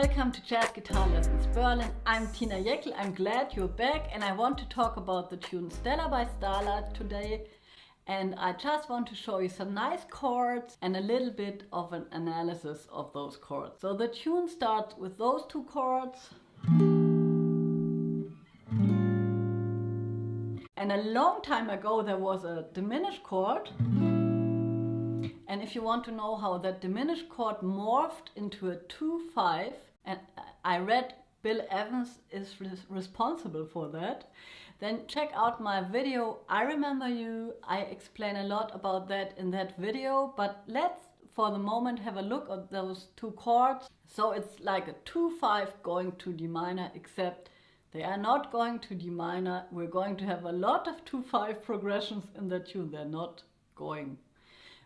Welcome to Jazz Guitar Lessons Berlin. I'm Tina Jeckel. I'm glad you're back and I want to talk about the tune Stella by Starlight today. And I just want to show you some nice chords and a little bit of an analysis of those chords. So the tune starts with those two chords. And a long time ago there was a diminished chord. And if you want to know how that diminished chord morphed into a 2-5, and I read Bill Evans is responsible for that, then check out my video, I Remember You. I explain a lot about that in that video, but let's for the moment have a look at those two chords. So it's like a 2-5 going to D minor, except they are not going to D minor. We're going to have a lot of 2-5 progressions in the tune. They're not going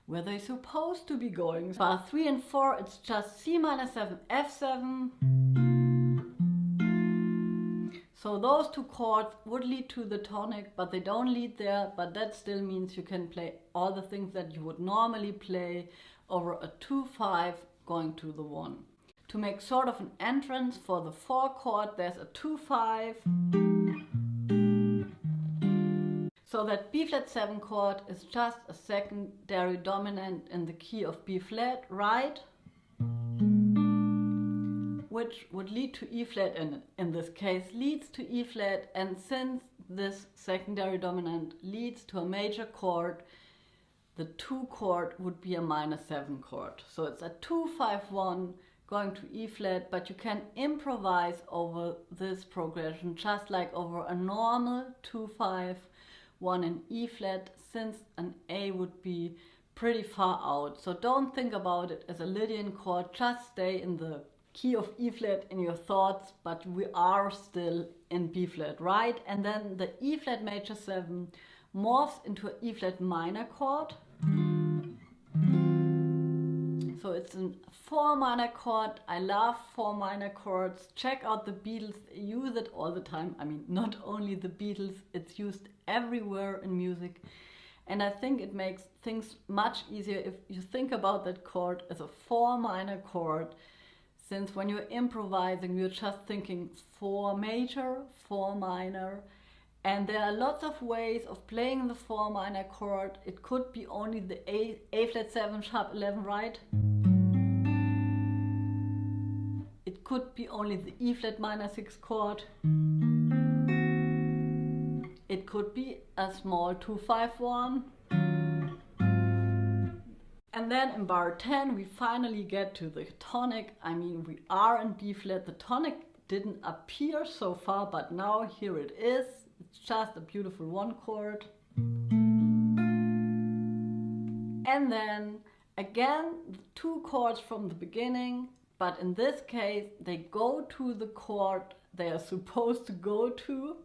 where they're supposed to be going. Bar 3 and 4, it's just C minor 7, F7. So those two chords would lead to the tonic, but they don't lead there. But that still means you can play all the things that you would normally play over a 2-5 going to the 1. To make sort of an entrance for the 4 chord, there's a 2-5. So that B flat 7 chord is just a secondary dominant in the key of B flat, right? Which would lead to E flat, and in this case leads to E flat. And since this secondary dominant leads to a major chord, the 2 chord would be a minor 7 chord. So it's a 2-5-1 going to E flat, but you can improvise over this progression just like over a normal 2-5-1 in E flat, since an A would be pretty far out. So don't think about it as a Lydian chord, just stay in the key of E flat in your thoughts, but we are still in B flat, right? And then the E flat major 7 morphs into an E flat minor chord. So it's a 4 minor chord. I love 4 minor chords. Check out the Beatles, they use it all the time. I mean, not only the Beatles, it's used everywhere in music. And I think it makes things much easier if you think about that chord as a 4 minor chord, since when you're improvising, you're just thinking 4 major, 4 minor. And there are lots of ways of playing the 4 minor chord. It could be only the A flat 7 sharp 11, right? It could be only the E flat minor 6 chord. It could be a small 2-5-1. And then in bar 10 we finally get to the tonic. I mean, we are in B flat. The tonic didn't appear so far, but now here it is. It's just a beautiful 1 chord. And then again the 2 chords from the beginning, but in this case they go to the chord they are supposed to go to.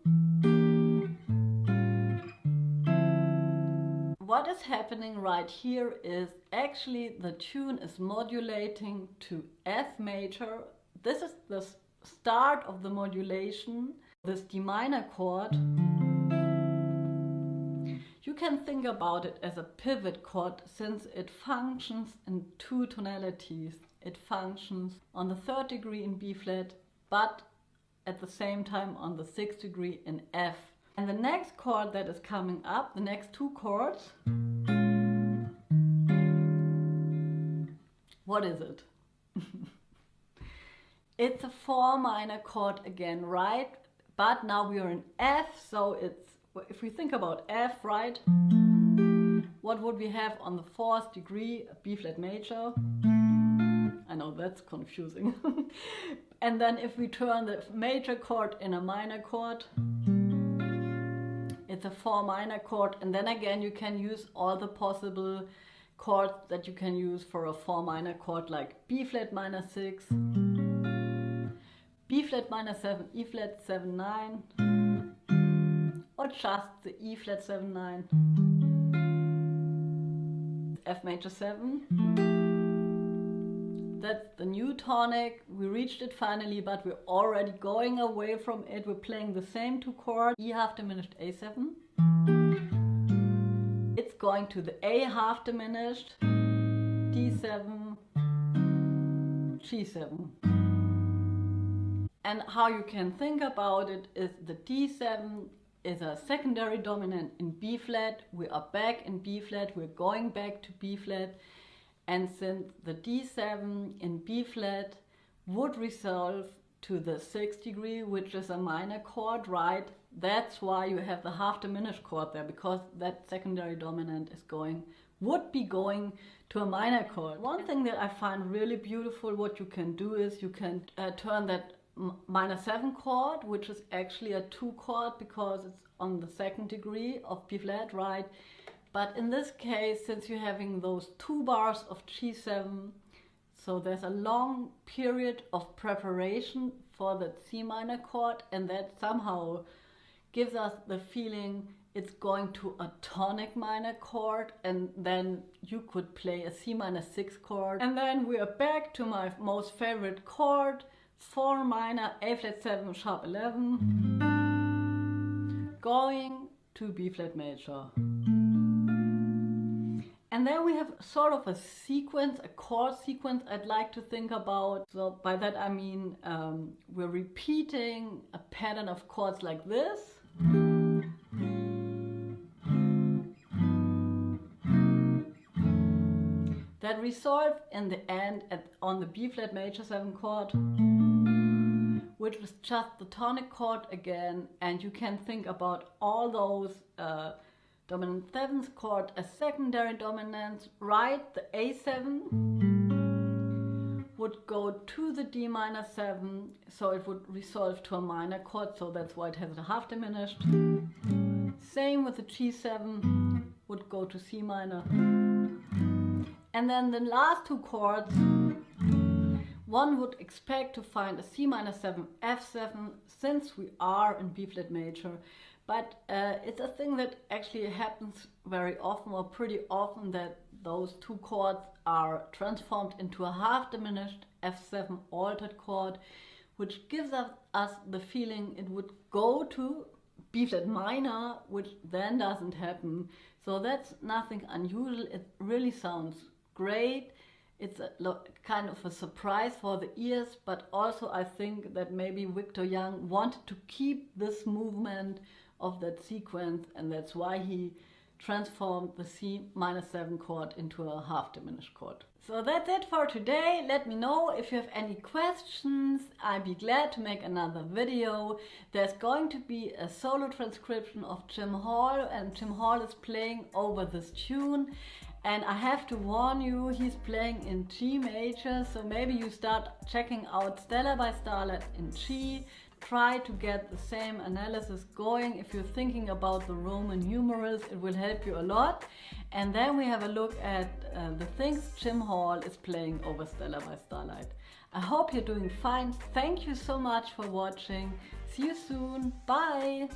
What is happening right here is actually the tune is modulating to F major. This is the start of the modulation, this D minor chord. You can think about it as a pivot chord, since it functions in 2 tonalities. It functions on the 3rd degree in B flat, but at the same time on the 6th degree in F. And the next chord that is coming up, the next 2 chords, what is it? It's a 4 minor chord again, right? But now we are in F, so it's, if we think about F, right? What would we have on the 4th degree? A B flat major. I know that's confusing. And then if we turn the major chord in a minor chord, it's a 4 minor chord. And then again you can use all the possible chords that you can use for a 4 minor chord, like B flat minor 6, B flat minor 7, E flat 7, 9, or just the E flat 7, 9, F major 7. That's the new tonic. We reached it finally, but we're already going away from it. We're playing the same 2 chords, E half diminished A7. It's going to the A half diminished, D7, G7. And how you can think about it is the D7 is a secondary dominant in B flat. We are back in B flat, we're going back to B flat. And since the D7 in B flat would resolve to the 6th degree, which is a minor chord, right? That's why you have the half diminished chord there, because that secondary dominant is would be going to a minor chord. One thing that I find really beautiful, what you can do is you can turn that minor 7 chord, which is actually a 2 chord because it's on the 2nd degree of B flat, right? But in this case, since you're having those 2 bars of G7, so there's a long period of preparation for that C minor chord, and that somehow gives us the feeling it's going to a tonic minor chord, and then you could play a C minor 6 chord. And then we are back to my most favorite chord, 4 minor, A flat 7, sharp 11, going to B flat major. And then we have sort of a sequence, a chord sequence I'd like to think about. So by that I mean we're repeating a pattern of chords like this. That resolve in the end on the B flat major 7 chord, which is just the tonic chord again, and you can think about all those dominant 7th chord as secondary dominants, right? The A7 would go to the D minor 7, so it would resolve to a minor chord, so that's why it has a half diminished. Same with the G7, would go to C minor. And then the last 2 chords, one would expect to find a C minor 7, F7, since we are in B flat major. But it's a thing that actually happens very often, or pretty often, that those 2 chords are transformed into a half diminished F7 altered chord, which gives us the feeling it would go to B flat minor, which then doesn't happen. So that's nothing unusual. It really sounds great. It's a kind of a surprise for the ears, but also I think that maybe Victor Young wanted to keep this movement of that sequence, and that's why he transformed the C minor 7 chord into a half diminished chord. So that's it for today. Let me know if you have any questions. I'd be glad to make another video. There's going to be a solo transcription of Jim Hall, and Jim Hall is playing over this tune. And I have to warn you, he's playing in G major, so maybe you start checking out Stella by Starlight in G. Try to get the same analysis going. If you're thinking about the Roman numerals, it will help you a lot. And then we have a look at the things Jim Hall is playing over Stella by Starlight. I hope you're doing fine. Thank you so much for watching. See you soon. Bye.